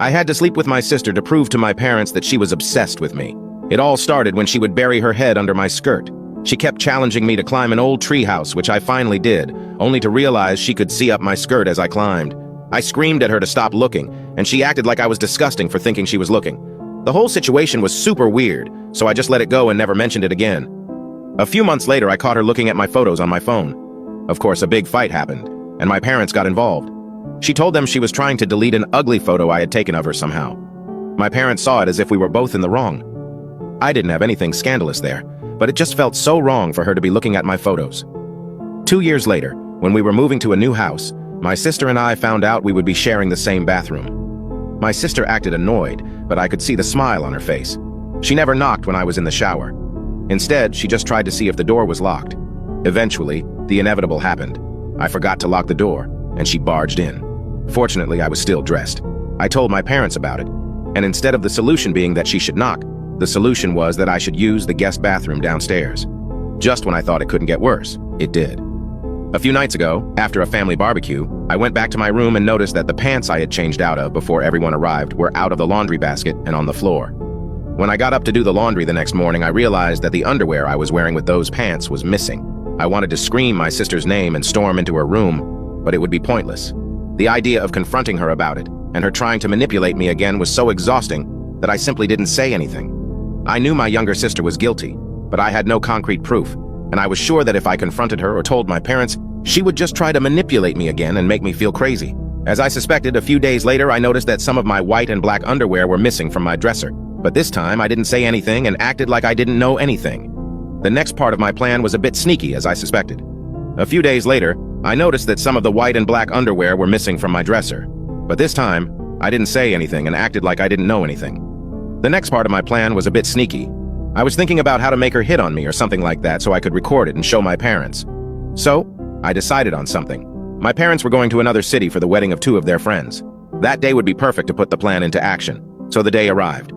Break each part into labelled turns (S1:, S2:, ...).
S1: I had to sleep with my sister to prove to my parents that she was obsessed with me. It all started when she would bury her head under my skirt. She kept challenging me to climb an old treehouse, which I finally did, only to realize she could see up my skirt as I climbed. I screamed at her to stop looking, and she acted like I was disgusting for thinking she was looking. The whole situation was super weird, so I just let it go and never mentioned it again. A few months later, I caught her looking at my photos on my phone. Of course, a big fight happened, and my parents got involved. She told them she was trying to delete an ugly photo I had taken of her somehow. My parents saw it as if we were both in the wrong. I didn't have anything scandalous there, but it just felt so wrong for her to be looking at my photos. 2 years later, when we were moving to a new house, my sister and I found out we would be sharing the same bathroom. My sister acted annoyed, but I could see the smile on her face. She never knocked when I was in the shower. Instead, she just tried to see if the door was locked. Eventually, the inevitable happened. I forgot to lock the door, and she barged in. Fortunately, I was still dressed. I told my parents about it, and instead of the solution being that she should knock, the solution was that I should use the guest bathroom downstairs. Just when I thought it couldn't get worse, it did. A few nights ago, after a family barbecue, I went back to my room and noticed that the pants I had changed out of before everyone arrived were out of the laundry basket and on the floor. When I got up to do the laundry the next morning, I realized that the underwear I was wearing with those pants was missing. I wanted to scream my sister's name and storm into her room, but it would be pointless. The idea of confronting her about it, and her trying to manipulate me again, was so exhausting that I simply didn't say anything. I knew my younger sister was guilty, but I had no concrete proof, and I was sure that if I confronted her or told my parents, she would just try to manipulate me again and make me feel crazy. As I suspected, a few days later, I noticed that some of my white and black underwear were missing from my dresser. But this time, I didn't say anything and acted like I didn't know anything. The next part of my plan was a bit sneaky, as I suspected. A few days later, I noticed that some of the white and black underwear were missing from my dresser. But this time, I didn't say anything and acted like I didn't know anything. The next part of my plan was a bit sneaky. I was thinking about how to make her hit on me or something like that so I could record it and show my parents. So, I decided on something. My parents were going to another city for the wedding of 2 of their friends. That day would be perfect to put the plan into action, so the day arrived.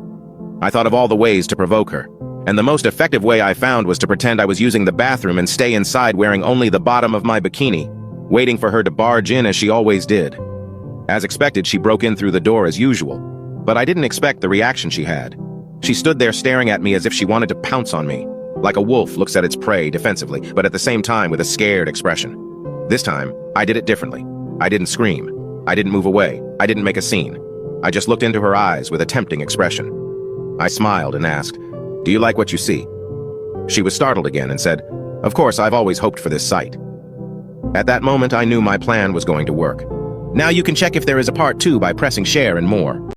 S1: I thought of all the ways to provoke her, and the most effective way I found was to pretend I was using the bathroom and stay inside wearing only the bottom of my bikini, waiting for her to barge in as she always did. As expected, she broke in through the door as usual, but I didn't expect the reaction she had. She stood there staring at me as if she wanted to pounce on me, like a wolf looks at its prey defensively, but at the same time with a scared expression. This time, I did it differently. I didn't scream. I didn't move away. I didn't make a scene. I just looked into her eyes with a tempting expression. I smiled and asked, "Do you like what you see?" She was startled again and said, "Of course, I've always hoped for this sight." At that moment, I knew my plan was going to work. Now you can check if there is a part 2 by pressing share and more.